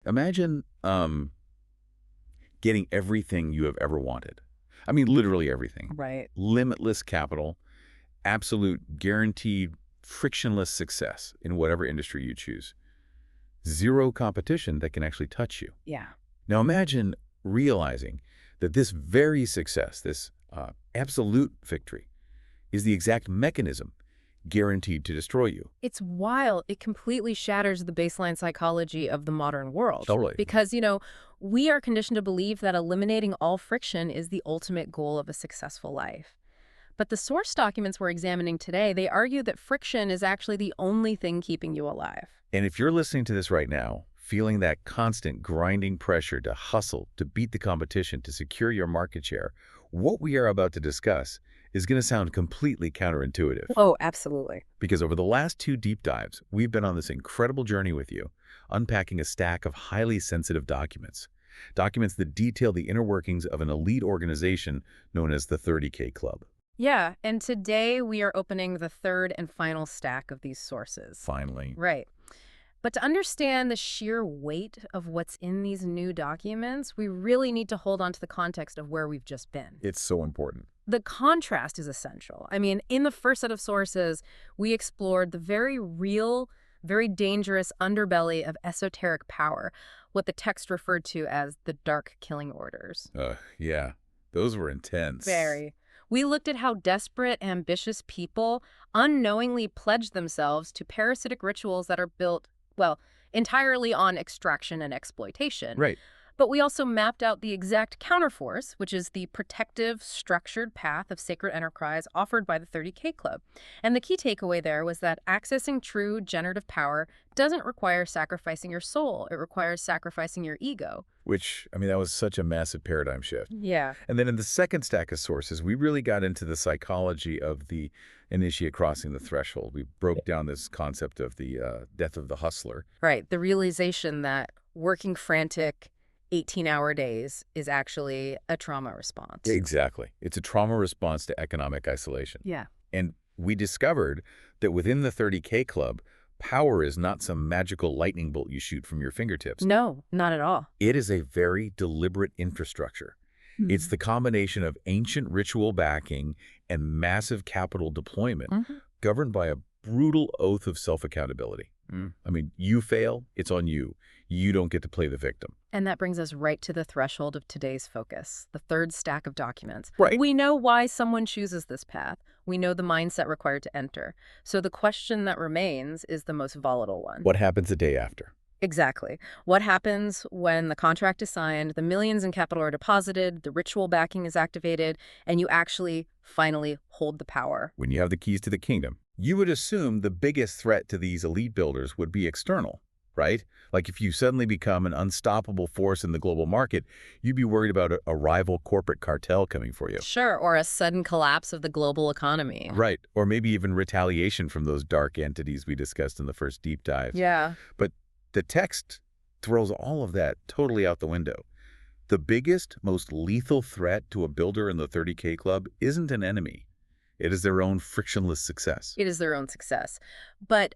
Imagine getting everything you have ever wanted. I mean, literally everything. Right. Limitless capital, absolute guaranteed frictionless success in whatever industry you choose. Zero competition that can actually touch you. Yeah. Now imagine realizing that this very success, this absolute victory, is the exact mechanism guaranteed to destroy you. It's wild. It completely shatters the baseline psychology of the modern world. Totally. Because, we are conditioned to believe that eliminating all friction is the ultimate goal of a successful life. But the source documents we're examining today, they argue that friction is actually the only thing keeping you alive. And if you're listening to this right now, feeling that constant grinding pressure to hustle, to beat the competition, to secure your market share, what we are about to discuss is going to sound completely counterintuitive. Oh, absolutely. Because over the last 2 deep dives, we've been on this incredible journey with you, unpacking a stack of highly sensitive documents. Documents that detail the inner workings of an elite organization known as the 30K Club. Yeah, and today we are opening the third and final stack of these sources. Finally. Right. But to understand the sheer weight of what's in these new documents, we really need to hold on to the context of where we've just been. It's so important. The contrast is essential. I mean, in the first set of sources, we explored the very real, very dangerous underbelly of esoteric power, what the text referred to as the dark killing orders. Yeah, those were intense. Very. We looked at how desperate, ambitious people unknowingly pledged themselves to parasitic rituals that are built, well, entirely on extraction and exploitation. Right. But we also mapped out the exact counterforce, which is the protective, structured path of sacred enterprise offered by the 30K Club. And the key takeaway there was that accessing true generative power doesn't require sacrificing your soul. It requires sacrificing your ego. Which, I mean, that was such a massive paradigm shift. Yeah. And then in the second stack of sources, we really got into the psychology of the initiate crossing the threshold. We broke down this concept of the death of the hustler. Right. The realization that working frantic 18-hour days is actually a trauma response. Exactly. It's a trauma response to economic isolation. Yeah. And we discovered that within the 30K Club, power is not some magical lightning bolt you shoot from your fingertips. No, not at all. It is a very deliberate infrastructure. It's the combination of ancient ritual backing and massive capital deployment governed by a brutal oath of self-accountability. I mean, you fail, it's on you. You don't get to play the victim. And that brings us right to the threshold of today's focus, the third stack of documents. Right. We know why someone chooses this path. We know the mindset required to enter. So the question that remains is the most volatile one. What happens the day after? Exactly. What happens when the contract is signed, the millions in capital are deposited, the ritual backing is activated, and you actually finally hold the power? When you have the keys to the kingdom, you would assume the biggest threat to these elite builders would be external, right? Like if you suddenly become an unstoppable force in the global market, you'd be worried about a rival corporate cartel coming for you. Sure, or a sudden collapse of the global economy. Right, or maybe even retaliation from those dark entities we discussed in the first deep dive. Yeah. But the text throws all of that totally out the window. The biggest, most lethal threat to a builder in the 30K Club isn't an enemy. It is their own frictionless success. It is their own success. But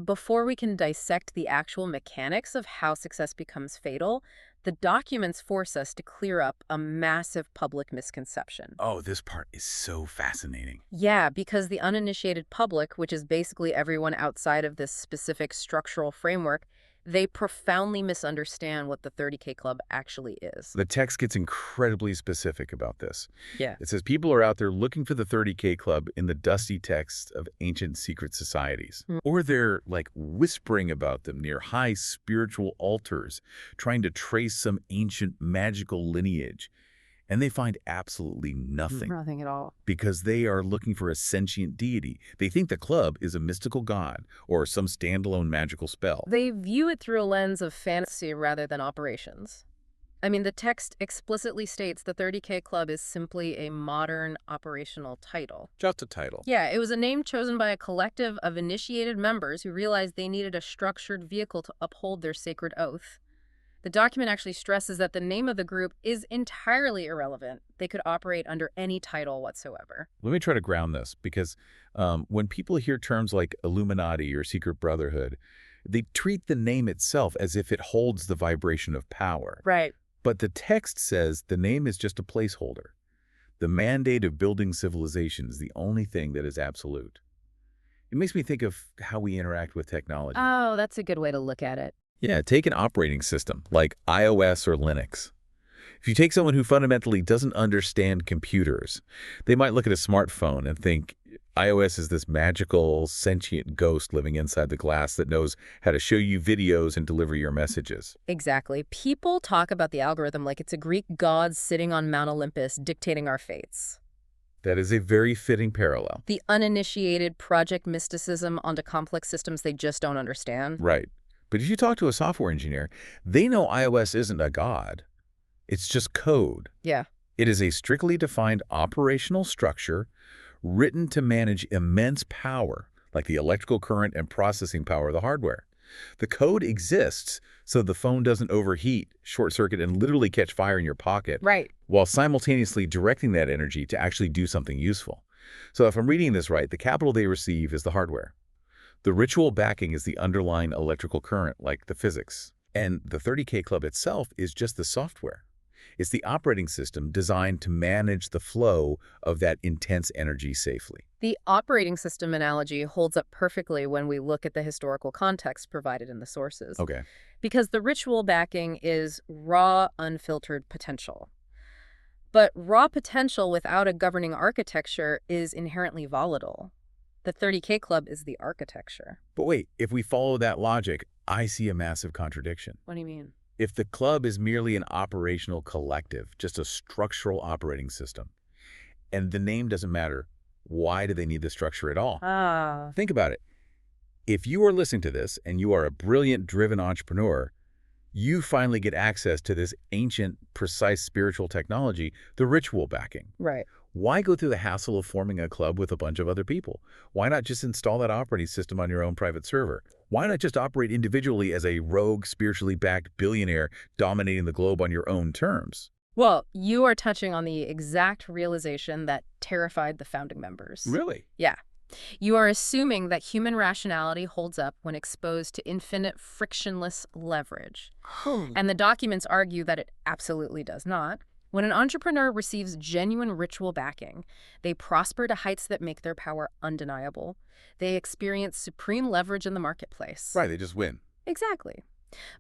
before we can dissect the actual mechanics of how success becomes fatal, the documents force us to clear up a massive public misconception. Oh, this part is so fascinating. Yeah, because the uninitiated public, which is basically everyone outside of this specific structural framework, they profoundly misunderstand what the 30K Club actually is. The text gets incredibly specific about this. Yeah. It says people are out there looking for the 30K Club in the dusty texts of ancient secret societies. Or they're like whispering about them near high spiritual altars, trying to trace some ancient magical lineage. And they find absolutely nothing. Nothing at all. Because they are looking for a sentient deity. They think the club is a mystical god or some standalone magical spell. They view it through a lens of fantasy rather than operations. I mean, the text explicitly states the 30K Club is simply a modern operational title. Just a title. Yeah, it was a name chosen by a collective of initiated members who realized they needed a structured vehicle to uphold their sacred oath. The document actually stresses that the name of the group is entirely irrelevant. They could operate under any title whatsoever. Let me try to ground this, because when people hear terms like Illuminati or Secret Brotherhood, They treat the name itself as if it holds the vibration of power. Right. But the text says the name is just a placeholder. The mandate of building civilization is the only thing that is absolute. It makes me think of how we interact with technology. Oh, that's a good way to look at it. Yeah, take an operating system like iOS or Linux. If you take someone who fundamentally doesn't understand computers, they might look at a smartphone and think iOS is this magical, sentient ghost living inside the glass that knows how to show you videos and deliver your messages. Exactly. People talk about the algorithm like it's a Greek god sitting on Mount Olympus dictating our fates. That is a very fitting parallel. The uninitiated project mysticism onto complex systems they just don't understand. Right. But if you talk to a software engineer, they know iOS isn't a god. It's just code. Yeah. It is a strictly defined operational structure written to manage immense power, like the electrical current and processing power of the hardware. The code exists so the phone doesn't overheat, short circuit, and literally catch fire in your pocket, Right. while simultaneously directing that energy to actually do something useful. So if I'm reading this right, the capital they receive is the hardware. The ritual backing is the underlying electrical current, like the physics. And the 30K Club itself is just the software. It's the operating system designed to manage the flow of that intense energy safely. The operating system analogy holds up perfectly when we look at the historical context provided in the sources. Okay. Because the ritual backing is raw, unfiltered potential. But raw potential without a governing architecture is inherently volatile. The 30K Club is the architecture. But wait, if we follow that logic, I see a massive contradiction. What do you mean? If the club is merely an operational collective, just a structural operating system, and the name doesn't matter, why do they need the structure at all? Think about it. If you are listening to this and you are a brilliant, driven entrepreneur, you finally get access to this ancient, precise spiritual technology, the ritual backing. Right. Why go through the hassle of forming a club with a bunch of other people? Why not just install that operating system on your own private server? Why not just operate individually as a rogue, spiritually backed billionaire dominating the globe on your own terms? Well, you are touching on the exact realization that terrified the founding members. Really? Yeah. You are assuming that human rationality holds up when exposed to infinite frictionless leverage. And the documents argue that it absolutely does not. When an entrepreneur receives genuine ritual backing, they prosper to heights that make their power undeniable. They experience supreme leverage in the marketplace. Right, they just win. Exactly.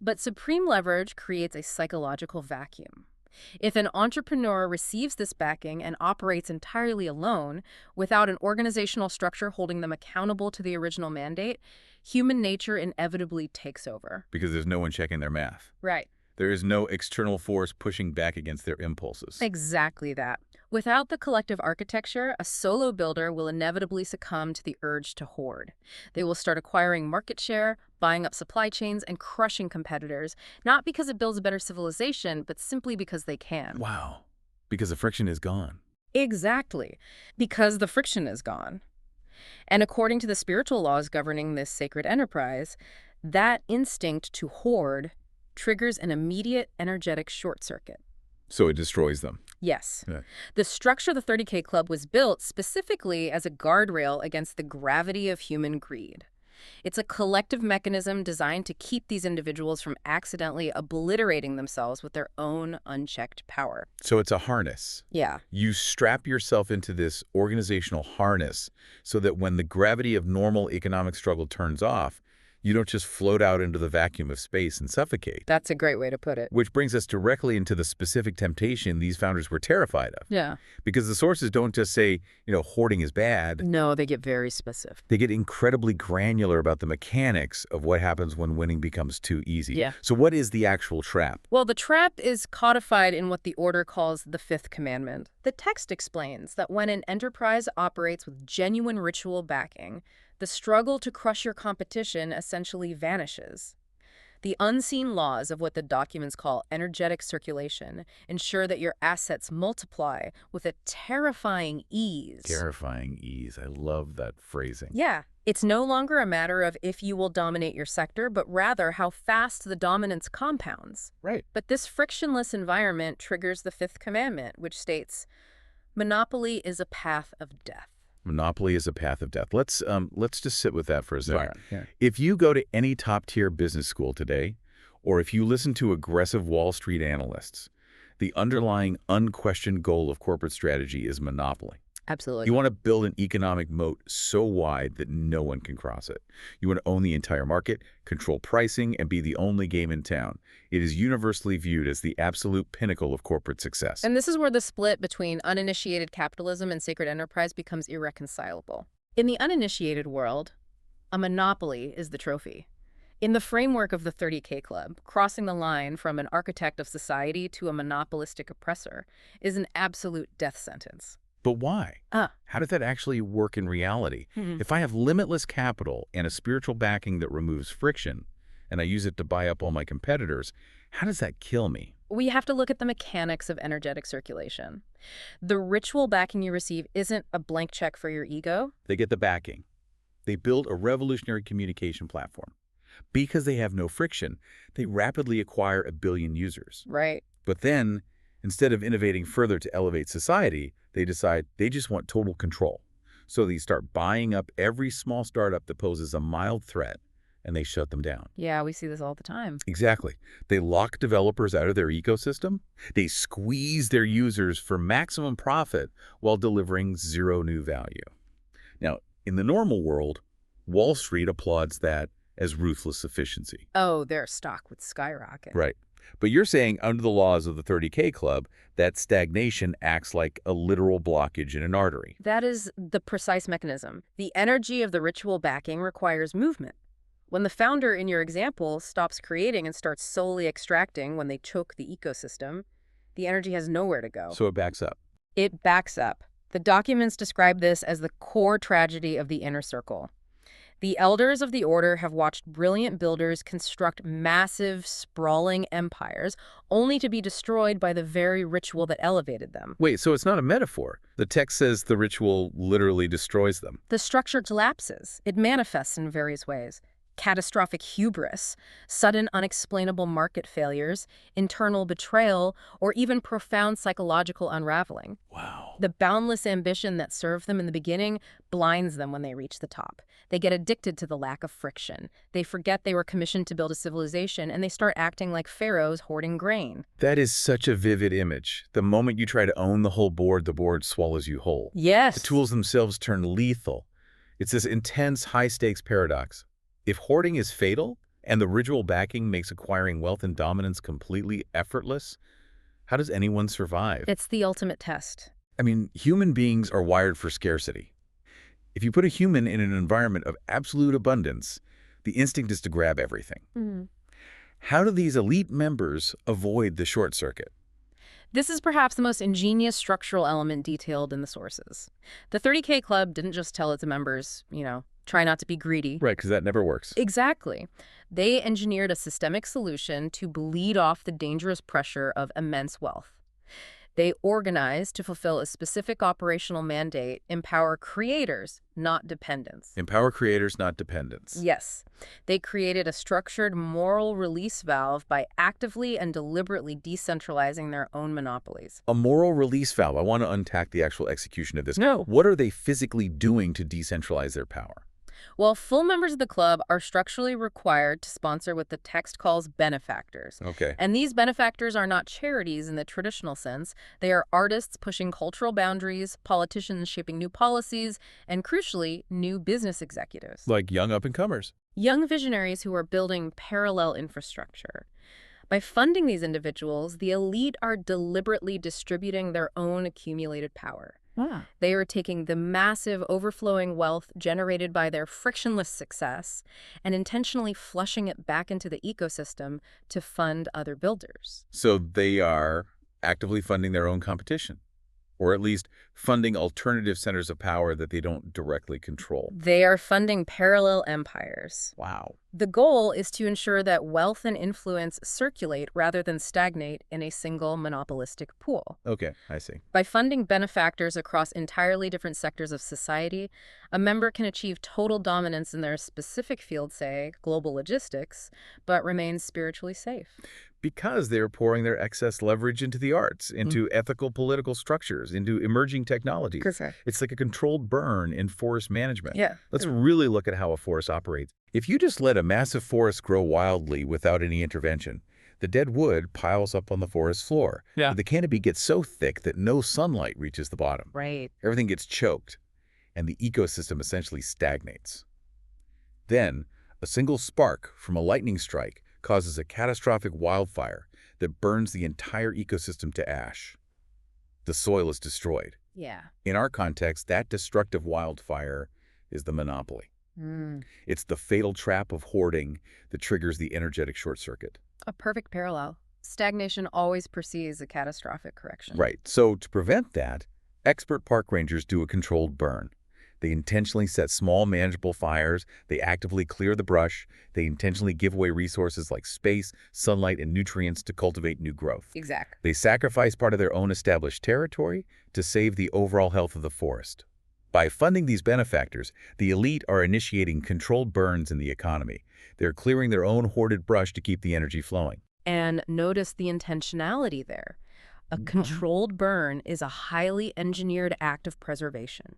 But supreme leverage creates a psychological vacuum. If an entrepreneur receives this backing and operates entirely alone, without an organizational structure holding them accountable to the original mandate, human nature inevitably takes over. Because there's no one checking their math. Right. There is no external force pushing back against their impulses. Exactly that. Without the collective architecture, a solo builder will inevitably succumb to the urge to hoard. They will start acquiring market share, buying up supply chains, and crushing competitors, not because it builds a better civilization, but simply because they can. Wow. Because the friction is gone. Exactly. Because the friction is gone. And according to the spiritual laws governing this sacred enterprise, that instinct to hoard triggers an immediate energetic short circuit. So it destroys them. Yes. Yeah. The structure of the 30K Club was built specifically as a guardrail against the gravity of human greed. It's a collective mechanism designed to keep these individuals from accidentally obliterating themselves with their own unchecked power. So it's a harness. Yeah. You strap yourself into this organizational harness so that when the gravity of normal economic struggle turns off, you don't just float out into the vacuum of space and suffocate. That's a great way to put it. Which brings us directly into the specific temptation these founders were terrified of. Yeah. Because the sources don't just say, hoarding is bad. No, they get very specific. They get incredibly granular about the mechanics of what happens when winning becomes too easy. Yeah. So what is the actual trap? Well, the trap is codified in what the order calls the fifth commandment. The text explains that when an enterprise operates with genuine ritual backing, the struggle to crush your competition essentially vanishes. The unseen laws of what the documents call energetic circulation ensure that your assets multiply with a terrifying ease. Terrifying ease. I love that phrasing. Yeah. It's no longer a matter of if you will dominate your sector, but rather how fast the dominance compounds. Right. But this frictionless environment triggers the fifth commandment, which states, monopoly is a path of death. Monopoly is a path of death. Let's just sit with that for a second. Right. Yeah. If you go to any top-tier business school today, or if you listen to aggressive Wall Street analysts, the underlying unquestioned goal of corporate strategy is monopoly. Absolutely. You want to build an economic moat so wide that no one can cross it. You want to own the entire market, control pricing, and be the only game in town. It is universally viewed as the absolute pinnacle of corporate success. And this is where the split between uninitiated capitalism and sacred enterprise becomes irreconcilable. In the uninitiated world, a monopoly is the trophy. In the framework of the 30K Club, crossing the line from an architect of society to a monopolistic oppressor is an absolute death sentence. But why? How does that actually work in reality? If I have limitless capital and a spiritual backing that removes friction, and I use it to buy up all my competitors, how does that kill me? We have to look at the mechanics of energetic circulation. The ritual backing you receive isn't a blank check for your ego. They get the backing. They build a revolutionary communication platform. Because they have no friction, they rapidly acquire 1 billion users. Right. But then, instead of innovating further to elevate society, they decide they just want total control. So they start buying up every small startup that poses a mild threat, and they shut them down. Yeah, we see this all the time. Exactly. They lock developers out of their ecosystem. They squeeze their users for maximum profit while delivering zero new value. Now, in the normal world, Wall Street applauds that as ruthless efficiency. Oh, their stock would skyrocket. Right. But you're saying under the laws of the 30K Club, that stagnation acts like a literal blockage in an artery. That is the precise mechanism. The energy of the ritual backing requires movement. When the founder in your example stops creating and starts solely extracting when they choke the ecosystem, the energy has nowhere to go. So it backs up. It backs up. The documents describe this as the core tragedy of the inner circle. The elders of the order have watched brilliant builders construct massive, sprawling empires, only to be destroyed by the very ritual that elevated them. Wait, so it's not a metaphor. The text says the ritual literally destroys them. The structure collapses. It manifests in various ways. Catastrophic hubris, sudden unexplainable market failures, internal betrayal, or even profound psychological unraveling. Wow. The boundless ambition that served them in the beginning blinds them when they reach the top. They get addicted to the lack of friction. They forget they were commissioned to build a civilization, and they start acting like pharaohs hoarding grain. That is such a vivid image. The moment you try to own the whole board, the board swallows you whole. Yes. The tools themselves turn lethal. It's this intense, high-stakes paradox. If hoarding is fatal, and the ritual backing makes acquiring wealth and dominance completely effortless, how does anyone survive? It's the ultimate test. I mean, human beings are wired for scarcity. If you put a human in an environment of absolute abundance, the instinct is to grab everything. How do these elite members avoid the short circuit? This is perhaps the most ingenious structural element detailed in the sources. The 30K Club didn't just tell its members, try not to be greedy. Right, because that never works. Exactly. They engineered a systemic solution to bleed off the dangerous pressure of immense wealth. They organized to fulfill a specific operational mandate, empower creators, not dependents. Empower creators, not dependents. Yes. They created a structured moral release valve by actively and deliberately decentralizing their own monopolies. A moral release valve. I want to unpack the actual execution of this. No. What are they physically doing to decentralize their power? Well, full members of the club are structurally required to sponsor what the text calls benefactors. Okay. And these benefactors are not charities in the traditional sense. They are artists pushing cultural boundaries, politicians shaping new policies, and crucially, new business executives. Like young up-and-comers. Young visionaries who are building parallel infrastructure. By funding these individuals, the elite are deliberately distributing their own accumulated power. They are taking the massive overflowing wealth generated by their frictionless success and intentionally flushing it back into the ecosystem to fund other builders. So they are actively funding their own competition, or at least funding alternative centers of power that they don't directly control. They are funding parallel empires. Wow. The goal is to ensure that wealth and influence circulate rather than stagnate in a single monopolistic pool. Okay, I see. By funding benefactors across entirely different sectors of society, a member can achieve total dominance in their specific field, say, global logistics, but remain spiritually safe. Because they're pouring their excess leverage into the arts, into ethical political structures, into emerging technologies. Correct. It's like a controlled burn in forest management. Yeah. Let's really look at how a forest operates. If you just let a massive forest grow wildly without any intervention, the dead wood piles up on the forest floor. Yeah. The canopy gets so thick that no sunlight reaches the bottom. Right. Everything gets choked, and the ecosystem essentially stagnates. Then, a single spark from a lightning strike causes a catastrophic wildfire that burns the entire ecosystem to ash. The soil is destroyed. Yeah. In our context, that destructive wildfire is the monopoly. It's the fatal trap of hoarding that triggers the energetic short circuit. A perfect parallel. Stagnation always precedes a catastrophic correction. Right. So to prevent that, expert park rangers do a controlled burn. They intentionally set small, manageable fires. They actively clear the brush. They intentionally give away resources like space, sunlight, and nutrients to cultivate new growth. Exactly. They sacrifice part of their own established territory to save the overall health of the forest. By funding these benefactors, the elite are initiating controlled burns in the economy. They're clearing their own hoarded brush to keep the energy flowing. And notice the intentionality there. A controlled burn is a highly engineered act of preservation.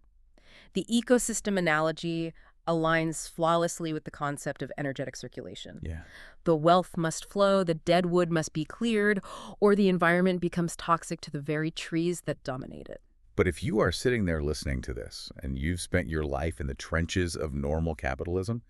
The ecosystem analogy aligns flawlessly with the concept of energetic circulation. Yeah. The wealth must flow, the dead wood must be cleared, or the environment becomes toxic to the very trees that dominate it. But if you are sitting there listening to this and you've spent your life in the trenches of normal capitalism,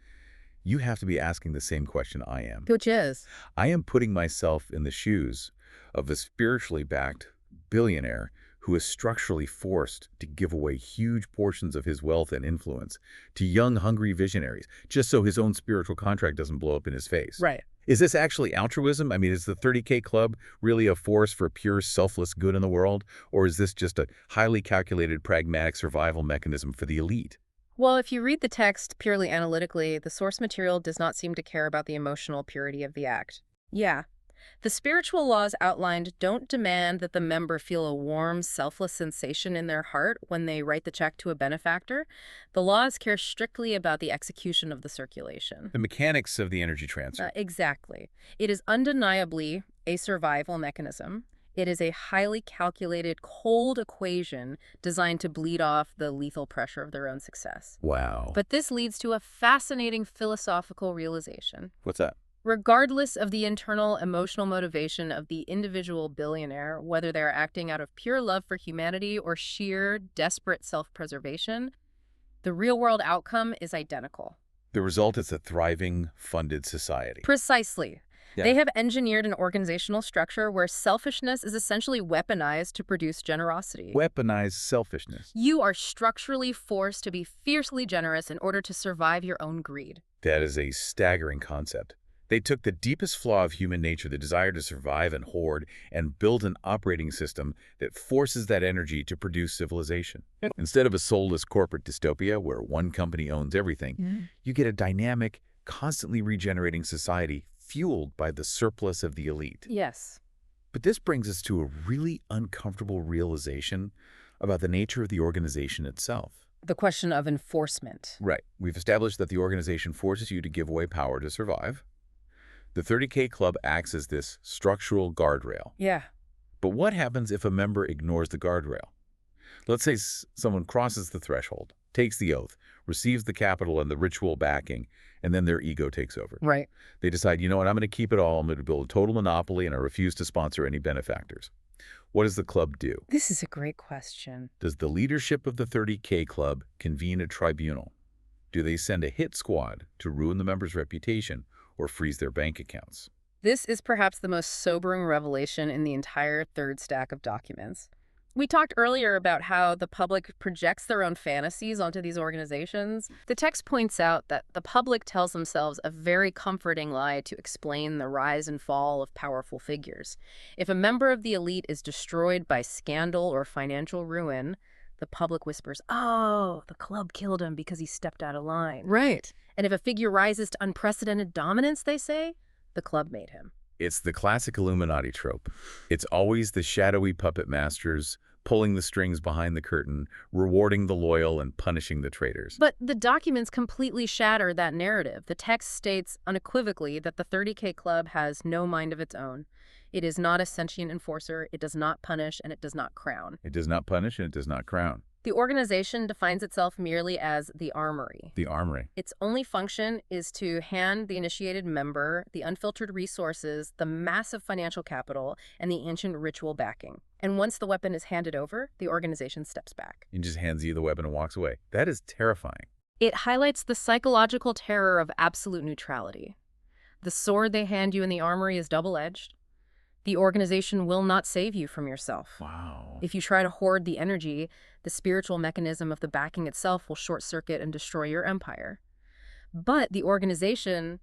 you have to be asking the same question I am. Which is? I am putting myself in the shoes of a spiritually backed billionaire who is structurally forced to give away huge portions of his wealth and influence to young, hungry visionaries, just so his own spiritual contract doesn't blow up in his face. Right. Is this actually altruism? I mean, is the 30K Club really a force for pure selfless good in the world? Or is this just a highly calculated, pragmatic survival mechanism for the elite? Well, if you read the text purely analytically, the source material does not seem to care about the emotional purity of the act. Yeah. The spiritual laws outlined don't demand that the member feel a warm, selfless sensation in their heart when they write the check to a benefactor. The laws care strictly about the execution of the circulation. The mechanics of the energy transfer. Exactly. It is undeniably a survival mechanism. It is a highly calculated, cold equation designed to bleed off the lethal pressure of their own success. Wow. But this leads to a fascinating philosophical realization. What's that? Regardless of the internal emotional motivation of the individual billionaire, whether they're acting out of pure love for humanity or sheer, desperate self-preservation, the real-world outcome is identical. The result is a thriving, funded society. Precisely. Yeah. They have engineered an organizational structure where selfishness is essentially weaponized to produce generosity. Weaponized selfishness. You are structurally forced to be fiercely generous in order to survive your own greed. That is a staggering concept. They took the deepest flaw of human nature, the desire to survive and hoard, and built an operating system that forces that energy to produce civilization. Instead of a soulless corporate dystopia where one company owns everything, you get a dynamic, constantly regenerating society fueled by the surplus of the elite. Yes. But this brings us to a really uncomfortable realization about the nature of the organization itself. The question of enforcement. Right. We've established that the organization forces you to give away power to survive. The 30K Club acts as this structural guardrail. Yeah. But what happens if a member ignores the guardrail? Let's say someone crosses the threshold, takes the oath, receives the capital and the ritual backing, and then their ego takes over. Right. They decide, you know what, I'm going to keep it all. I'm going to build a total monopoly, and I refuse to sponsor any benefactors. What does the club do? This is a great question. Does the leadership of the 30K Club convene a tribunal? Do they send a hit squad to ruin the members' reputation or freeze their bank accounts? This is perhaps the most sobering revelation in the entire third stack of documents. We talked earlier about how the public projects their own fantasies onto these organizations. The text points out that the public tells themselves a very comforting lie to explain the rise and fall of powerful figures. If a member of the elite is destroyed by scandal or financial ruin, The public whispers, oh, the club killed him because he stepped out of line. Right. And if a figure rises to unprecedented dominance, they say, the club made him. It's the classic Illuminati trope. It's always the shadowy puppet masters pulling the strings behind the curtain, rewarding the loyal and punishing the traitors. But the documents completely shatter that narrative. The text states unequivocally that the 30K Club has no mind of its own. It is not a sentient enforcer, it does not punish, and it does not crown. It does not punish and it does not crown. The organization defines itself merely as the armory. The armory. Its only function is to hand the initiated member the unfiltered resources, the massive financial capital, and the ancient ritual backing. And once the weapon is handed over, the organization steps back. It just hands you the weapon and walks away. That is terrifying. It highlights the psychological terror of absolute neutrality. The sword they hand you in the armory is double-edged. The organization will not save you from yourself. Wow. If you try to hoard the energy, the spiritual mechanism of the backing itself will short-circuit and destroy your empire. But the organization,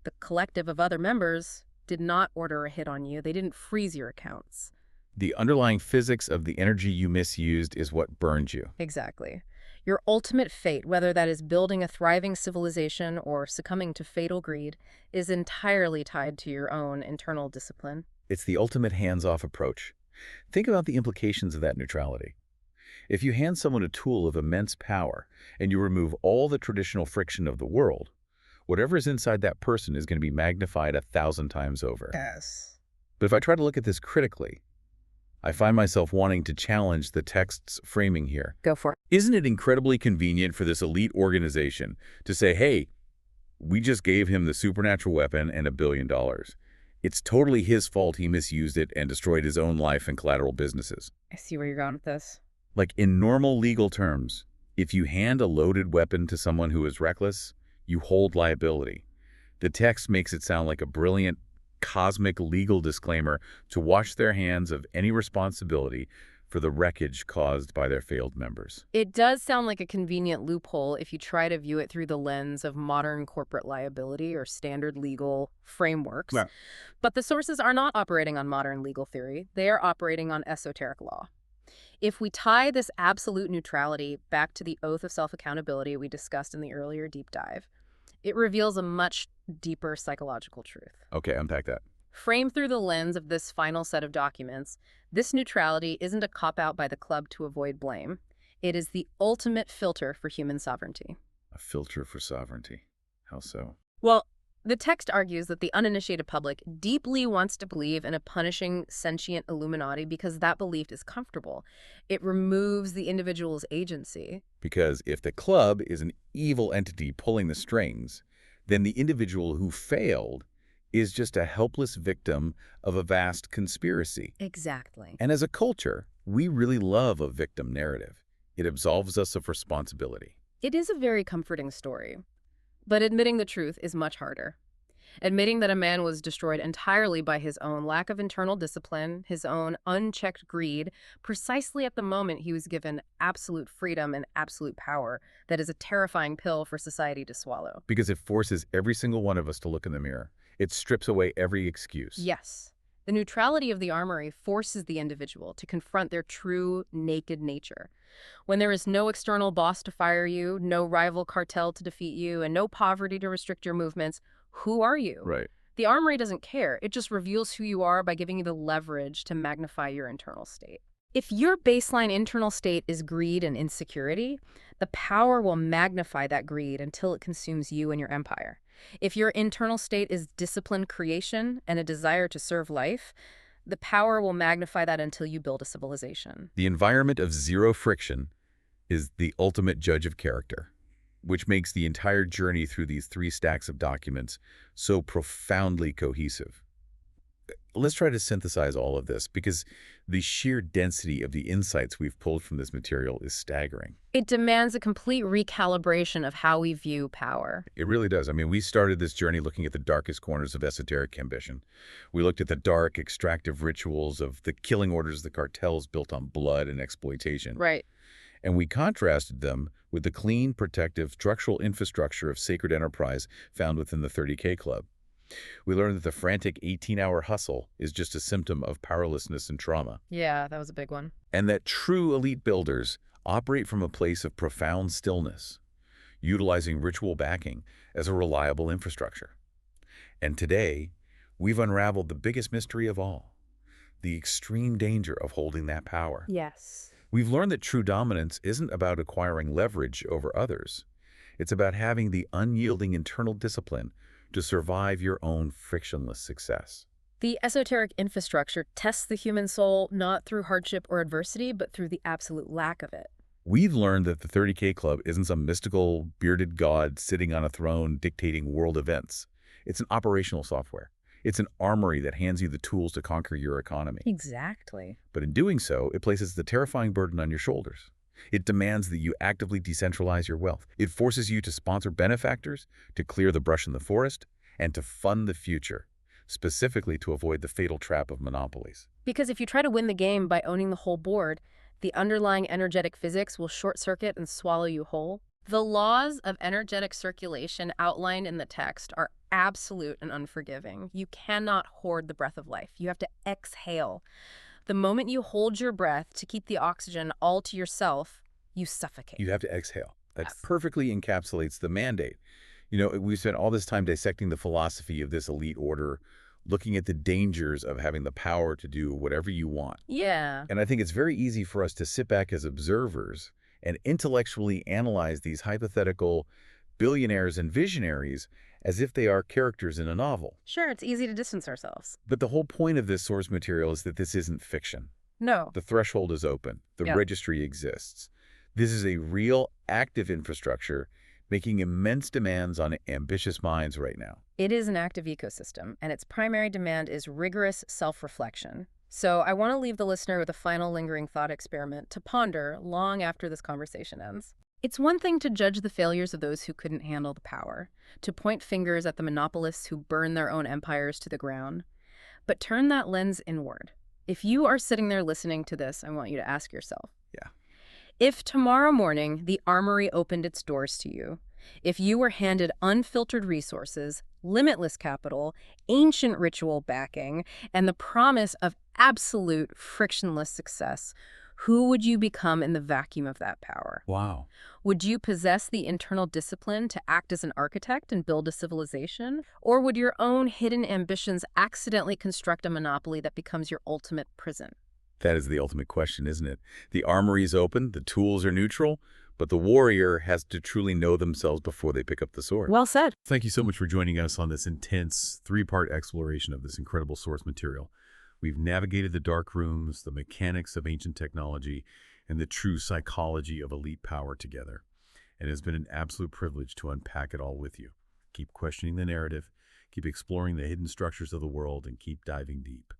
the collective of other members, did not order a hit on you. They didn't freeze your accounts. The underlying physics of the energy you misused is what burned you. Exactly. Your ultimate fate, whether that is building a thriving civilization or succumbing to fatal greed, is entirely tied to your own internal discipline. It's the ultimate hands-off approach. Think about the implications of that neutrality. If you hand someone a tool of immense power and you remove all the traditional friction of the world, whatever is inside that person is going to be magnified 1,000 times over. Yes. But if I try to look at this critically, I find myself wanting to challenge the text's framing here. Go for it. Isn't it incredibly convenient for this elite organization to say, hey, we just gave him the supernatural weapon and $1 billion. It's totally his fault he misused it and destroyed his own life and collateral businesses. I see where you're going with this. Like in normal legal terms, if you hand a loaded weapon to someone who is reckless, you hold liability. The text makes it sound like a brilliant, cosmic legal disclaimer to wash their hands of any responsibility for the wreckage caused by their failed members. It does sound like a convenient loophole if you try to view it through the lens of modern corporate liability or standard legal frameworks. Yeah. But the sources are not operating on modern legal theory. They are operating on esoteric law. If we tie this absolute neutrality back to the oath of self-accountability we discussed in the earlier deep dive, it reveals a much deeper psychological truth. Okay, unpack that. Framed through the lens of this final set of documents, this neutrality isn't a cop-out by the club to avoid blame. It is the ultimate filter for human sovereignty. A filter for sovereignty. How so? Well, the text argues that the uninitiated public deeply wants to believe in a punishing sentient Illuminati because that belief is comfortable. It removes the individual's agency. Because if the club is an evil entity pulling the strings, then the individual who failed is just a helpless victim of a vast conspiracy. Exactly. And as a culture, we really love a victim narrative. It absolves us of responsibility. It is a very comforting story. But admitting the truth is much harder. Admitting that a man was destroyed entirely by his own lack of internal discipline, his own unchecked greed, precisely at the moment he was given absolute freedom and absolute power, that is a terrifying pill for society to swallow. Because it forces every single one of us to look in the mirror. It strips away every excuse. Yes. The neutrality of the armory forces the individual to confront their true, naked nature. When there is no external boss to fire you, no rival cartel to defeat you, and no poverty to restrict your movements, who are you? Right. The armory doesn't care. It just reveals who you are by giving you the leverage to magnify your internal state. If your baseline internal state is greed and insecurity, the power will magnify that greed until it consumes you and your empire. If your internal state is disciplined creation and a desire to serve life, the power will magnify that until you build a civilization. The environment of zero friction is the ultimate judge of character, which makes the entire journey through these 3 stacks of documents so profoundly cohesive. Let's try to synthesize all of this, because the sheer density of the insights we've pulled from this material is staggering. It demands a complete recalibration of how we view power. It really does. I mean, we started this journey looking at the darkest corners of esoteric ambition. We looked at the dark, extractive rituals of the killing orders of the cartels built on blood and exploitation. Right. And we contrasted them with the clean, protective, structural infrastructure of sacred enterprise found within the 30K Club. We learned that the frantic 18-hour hustle is just a symptom of powerlessness and trauma, Yeah, that was a big one. and that true elite builders operate from a place of profound stillness, utilizing ritual backing as a reliable infrastructure. And today, we've unraveled the biggest mystery of all, the extreme danger of holding that power. Yes. We've learned that true dominance isn't about acquiring leverage over others. It's about having the unyielding internal discipline to survive your own frictionless success. The esoteric infrastructure tests the human soul not through hardship or adversity, but through the absolute lack of it. We've learned that the 30K Club isn't some mystical, bearded god sitting on a throne dictating world events. It's an operational software. It's an armory that hands you the tools to conquer your economy. Exactly. But in doing so, it places the terrifying burden on your shoulders. It demands that you actively decentralize your wealth. It forces you to sponsor benefactors, to clear the brush in the forest, and to fund the future, specifically to avoid the fatal trap of monopolies. Because if you try to win the game by owning the whole board, the underlying energetic physics will short-circuit and swallow you whole. The laws of energetic circulation outlined in the text are absolute and unforgiving. You cannot hoard the breath of life. You have to exhale. The moment you hold your breath to keep the oxygen all to yourself, you suffocate. You have to exhale. That Yes. perfectly encapsulates the mandate. We've spent all this time dissecting the philosophy of this elite order, looking at the dangers of having the power to do whatever you want. Yeah. And I think it's very easy for us to sit back as observers and intellectually analyze these hypothetical billionaires and visionaries as if they are characters in a novel. Sure, it's easy to distance ourselves. But the whole point of this source material is that this isn't fiction. No. The threshold is open. The Yeah. registry exists. This is a real, active infrastructure making immense demands on ambitious minds right now. It is an active ecosystem, and its primary demand is rigorous self-reflection. So I want to leave the listener with a final lingering thought experiment to ponder long after this conversation ends. It's one thing to judge the failures of those who couldn't handle the power, to point fingers at the monopolists who burn their own empires to the ground, but turn that lens inward. If you are sitting there listening to this, I want you to ask yourself, Yeah. if tomorrow morning the armory opened its doors to you, if you were handed unfiltered resources, limitless capital, ancient ritual backing, and the promise of absolute frictionless success, who would you become in the vacuum of that power? Wow. Would you possess the internal discipline to act as an architect and build a civilization? Or would your own hidden ambitions accidentally construct a monopoly that becomes your ultimate prison? That is the ultimate question, isn't it? The armory is open, the tools are neutral, but the warrior has to truly know themselves before they pick up the sword. Well said. Thank you so much for joining us on this intense three-part exploration of this incredible source material. We've navigated the dark rooms, the mechanics of ancient technology, and the true psychology of elite power together. And it has been an absolute privilege to unpack it all with you. Keep questioning the narrative, keep exploring the hidden structures of the world, and keep diving deep.